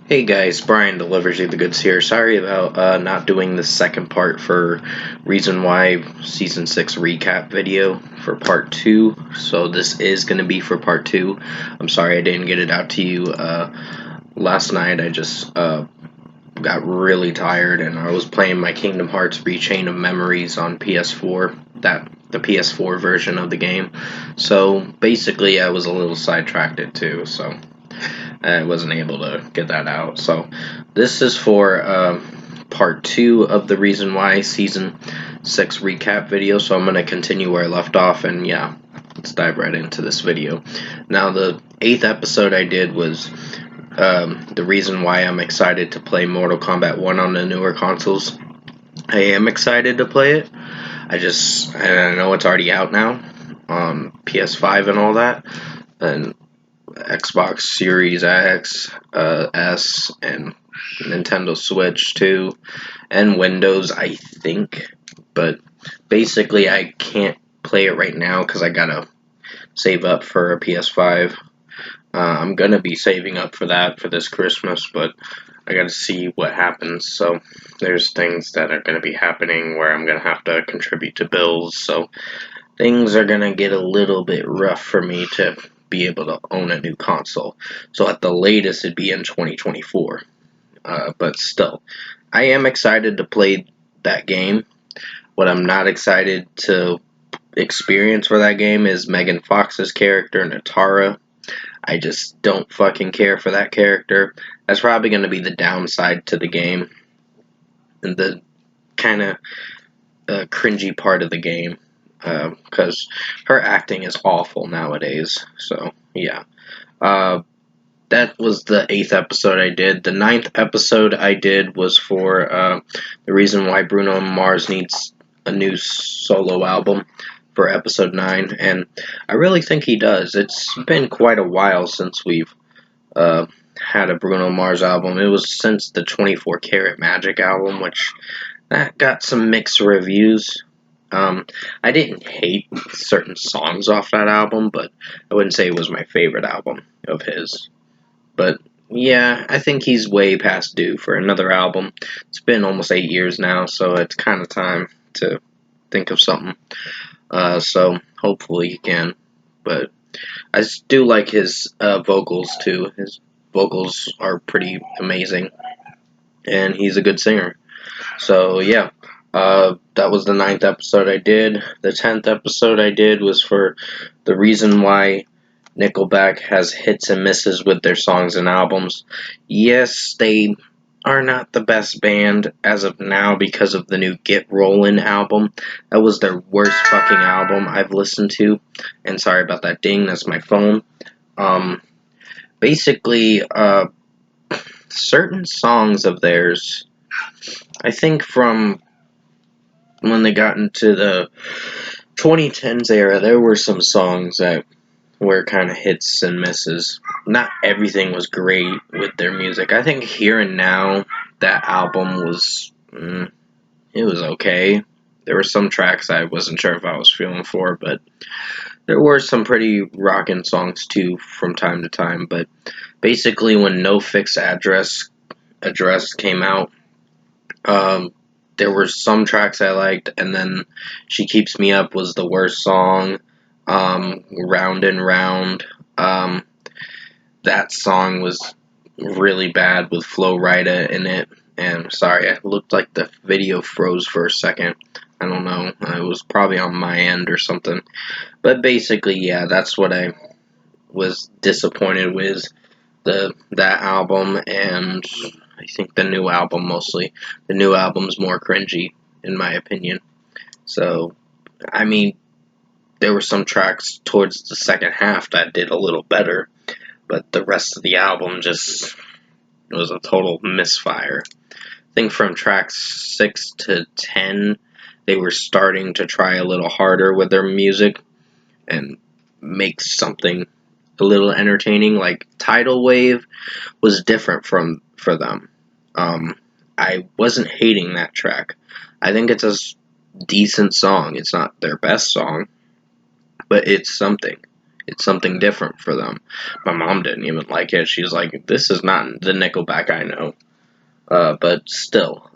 Hey guys, Brian delivers you the goods here. Sorry about not doing the second part for reason why season 6 recap video for part 2. So this is going to be for part 2. I'm sorry I didn't get it out to you last night. I just got really tired and I was playing my Kingdom Hearts Rechain of Memories on PS4, the PS4 version of the game. So basically I was a little sidetracked too, so I wasn't able to get that out. So this is for part 2 of the reason why season 6 recap video. So I'm going to continue where I left off, and yeah, let's dive right into this video. Now the 8th episode I did was the reason why I'm excited to play Mortal Kombat 1 on the newer consoles. I am excited to play it. I know it's already out now on PS5 and all that, and Xbox Series X, S, and Nintendo Switch too, and Windows, I think. But basically, I can't play it right now because I gotta save up for a PS5. I'm gonna be saving up for that for this Christmas, but I gotta see what happens. So there's things that are gonna be happening where I'm gonna have to contribute to bills. So things are gonna get a little bit rough for me to be able to own a new console. So at the latest, it'd be in 2024. But still, I am excited to play that game. What I'm not excited to experience for that game is Megan Fox's character, Natara. I just don't fucking care for that character. That's probably going to be the downside to the game. And the kind of cringy part of the game. Because her acting is awful nowadays. So, yeah. That was the 8th episode I did. The 9th episode I did was for the reason why Bruno Mars needs a new solo album for episode 9, and I really think he does. It's been quite a while since we've had a Bruno Mars album. It was since the 24 Karat Magic album, which that got some mixed reviews. I didn't hate certain songs off that album, but I wouldn't say it was my favorite album of his. But yeah, I think he's way past due for another album. It's been almost 8 years now, so it's kind of time to think of something. So hopefully he can. But I do like his vocals too. His vocals are pretty amazing, and he's a good singer. So yeah, that was the 9th episode I did. The 10th episode I did was for the reason why Nickelback has hits and misses with their songs and albums. Yes, they are not the best band as of now because of the new Get Rollin' album. That was their worst fucking album I've listened to. And sorry about that ding, that's my phone. Um, basically, certain songs of theirs, I think from when they got into the 2010s era, there were some songs that were kind of hits and misses. Not everything was great with their music. I think Here and Now, that album was, it was okay. There were some tracks I wasn't sure if I was feeling for, but there were some pretty rockin' songs too from time to time. But basically, when No Fixed Address came out, um, there were some tracks I liked, and then She Keeps Me Up was the worst song. Round and Round. That song was really bad with Flo Rida in it. And sorry, it looked like the video froze for a second. I don't know. It was probably on my end or something. But basically, yeah, that's what I was disappointed with that album, and I think the new album mostly. The new album's more cringy, in my opinion. So, I mean, there were some tracks towards the second half that did a little better, but the rest of the album just was a total misfire. I think from tracks 6 to 10, they were starting to try a little harder with their music and make something a little entertaining. Like Tidal Wave was different for them. I wasn't hating that track. I think it's a decent song. It's not their best song, but it's something. It's something different for them. My mom didn't even like it. She's like, this is not the Nickelback I know. But still,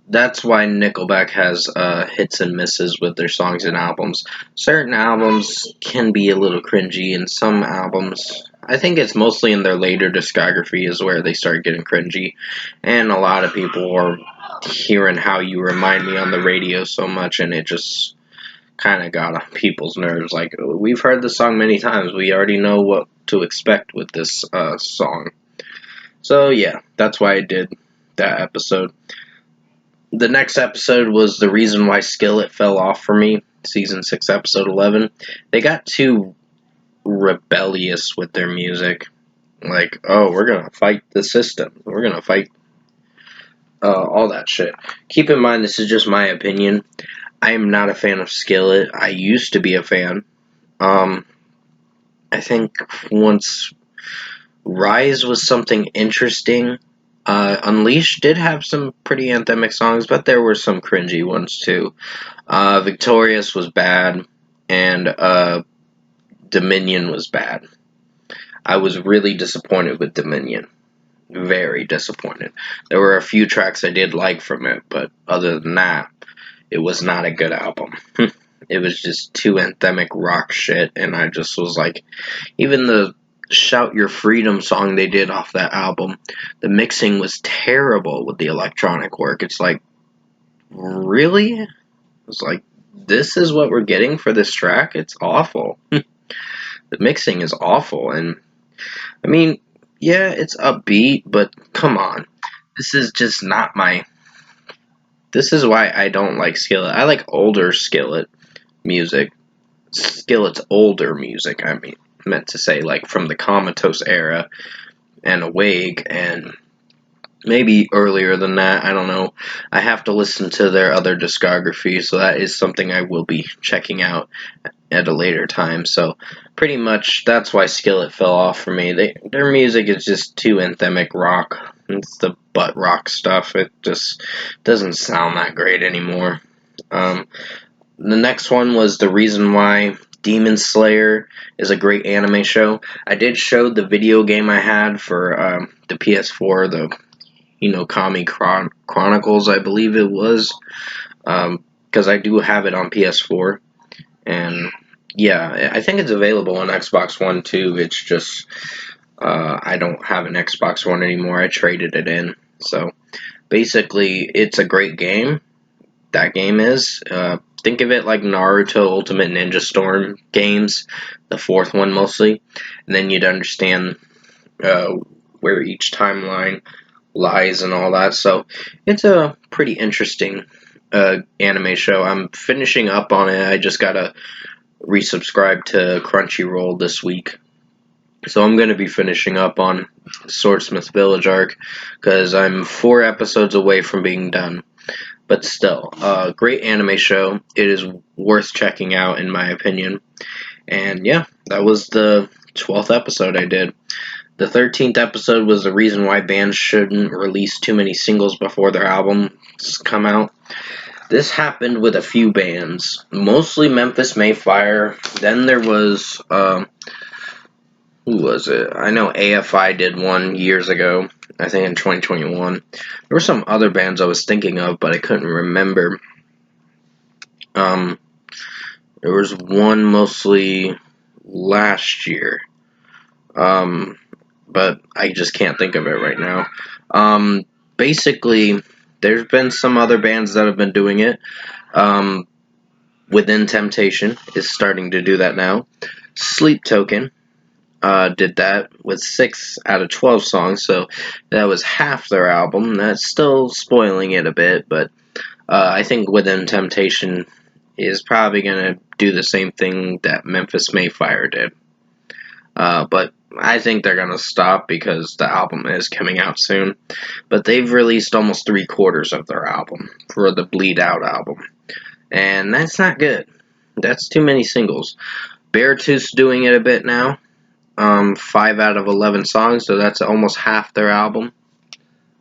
that's why Nickelback has hits and misses with their songs and albums. Certain albums can be a little cringy, and some albums, I think it's mostly in their later discography, is where they start getting cringy. And a lot of people are hearing How You Remind Me on the radio so much, and it just kind of got on people's nerves. Like, we've heard the song many times, we already know what to expect with this song. So, yeah, that's why I did that episode. The next episode was the reason why Skillet fell off for me, season 6, episode 11. They got too rebellious with their music. Like, oh, we're gonna fight the system. We're gonna fight all that shit. Keep in mind, this is just my opinion. I am not a fan of Skillet. I used to be a fan. I think once Rise was something interesting. Unleashed did have some pretty anthemic songs, but there were some cringy ones too. Victorious was bad, and Dominion was bad. I was really disappointed with Dominion. Very disappointed. There were a few tracks I did like from it, but other than that, it was not a good album. It was just too anthemic rock shit, and I just was like, even the Shout Your Freedom song they did off that album, the mixing was terrible with the electronic work. It's like, really? It's like, this is what we're getting for this track? It's awful. The mixing is awful, and I mean, yeah, it's upbeat, but come on. This is just not my. This is why I don't like Skillet. I like older Skillet music. Skillet's older music, I mean, meant to say, like from the Comatose era and Awake, and maybe earlier than that, I don't know. I have to listen to their other discography, so that is something I will be checking out at a later time. So pretty much that's why Skillet fell off for me. Their music is just too anthemic rock. It's the butt rock stuff. It just doesn't sound that great anymore. The next one was the reason why Demon Slayer is a great anime show. I did show the video game I had for the PS4, the Kami Chronicles, I believe it was, because I do have it on PS4, and yeah, I think it's available on Xbox One too. It's just I don't have an Xbox One anymore. I traded it in. So basically, it's a great game. That game is. Think of it like Naruto Ultimate Ninja Storm games, the fourth one mostly, and then you'd understand where each timeline lies and all that. So it's a pretty interesting anime show. I'm finishing up on it. I just gotta resubscribe to Crunchyroll this week. So I'm going to be finishing up on Swordsmith Village arc because I'm 4 episodes away from being done. But still, great anime show. It is worth checking out in my opinion. And yeah, that was the 12th episode I did. The 13th episode was the reason why bands shouldn't release too many singles before their albums come out. This happened with a few bands, mostly Memphis Mayfire. Then there was, who was it? I know AFI did one years ago, I think in 2021. There were some other bands I was thinking of, but I couldn't remember. There was one mostly last year, but I just can't think of it right now. Basically, there's been some other bands that have been doing it. Within Temptation is starting to do that now. Sleep Token did that with 6 out of 12 songs, so that was half their album. That's still spoiling it a bit, but I think Within Temptation is probably going to do the same thing that Memphis Mayfire did. But I think they're going to stop because the album is coming out soon. But they've released almost 3/4 of their album for the Bleed Out album. And that's not good. That's too many singles. Beartooth's doing it a bit now. 5 out of 11 songs, so that's almost half their album.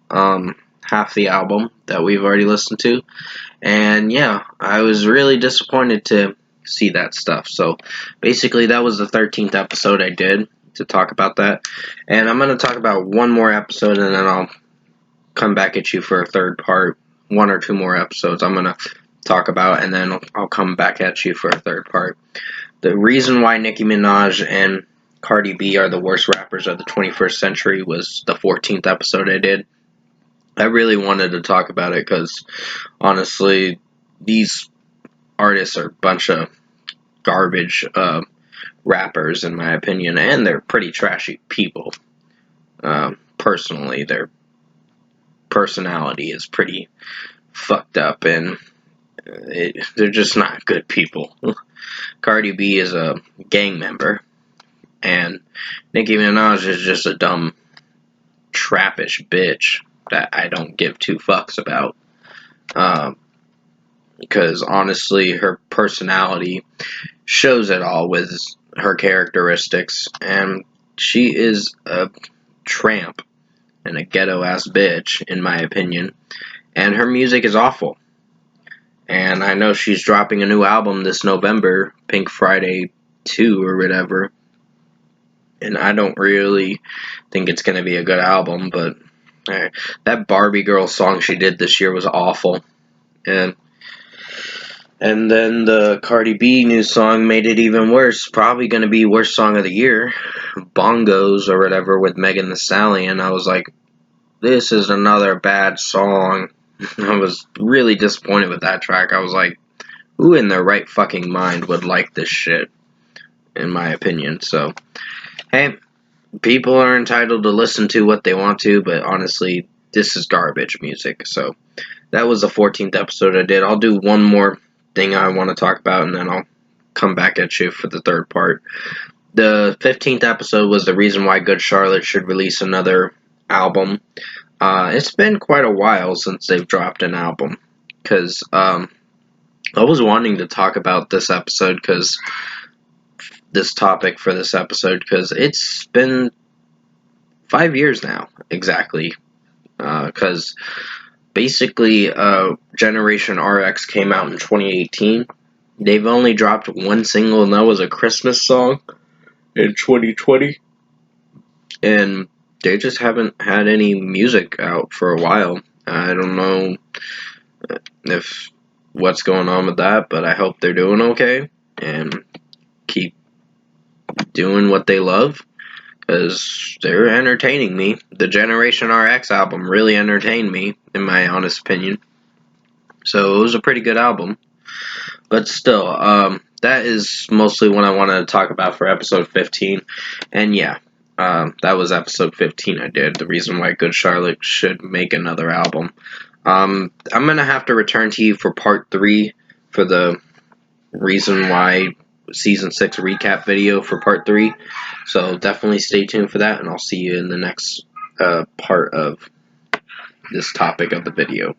Half the album that we've already listened to. And yeah, I was really disappointed to see that stuff. So basically that was the 13th episode I did to talk about that. And I'm going to talk about one more episode and then I'll come back at you for a third part. One or two more episodes I'm going to talk about, and then I'll come back at you for a third part. The reason why Nicki Minaj and Cardi B are the worst rappers of the 21st century was the 14th episode I did. I really wanted to talk about it because, honestly, these artists are a bunch of garbage rappers, in my opinion, and they're pretty trashy people. Personally, their personality is pretty fucked up, and they're just not good people. Cardi B is a gang member, and Nicki Minaj is just a dumb, trappish bitch that I don't give two fucks about. Because honestly, her personality shows it all with her characteristics, and she is a tramp and a ghetto-ass bitch, in my opinion, and her music is awful. And I know she's dropping a new album this November, Pink Friday 2 or whatever, and I don't really think it's going to be a good album, but that Barbie Girl song she did this year was awful. And then the Cardi B new song made it even worse. Probably going to be worst song of the year, Bongos or whatever, with Megan Thee Stallion. I was like, this is another bad song. I was really disappointed with that track. I was like, who in their right fucking mind would like this shit, in my opinion. So, hey, people are entitled to listen to what they want to, but honestly, this is garbage music. So, that was the 14th episode I did. I'll do one more thing I want to talk about, and then I'll come back at you for the third part. The 15th episode was the reason why Good Charlotte should release another album. It's been quite a while since they've dropped an album, because I was wanting to talk about this episode, because this topic for this episode, because it's been 5 years now, exactly, because basically Generation RX came out in 2018. They've only dropped one single, and that was a Christmas song in 2020, and they just haven't had any music out for a while. I don't know if what's going on with that, but I hope they're doing okay and keep doing what they love, because they're entertaining me. The Generation RX album really entertained me, in my honest opinion. So it was a pretty good album. But still, that is mostly what I wanted to talk about for episode 15. And yeah, that was episode 15 I did. The reason why Good Charlotte should make another album. I'm going to have to return to you for part 3 for the reason why season 6 recap video for part 3. So definitely stay tuned for that, and I'll see you in the next part of this topic of the video.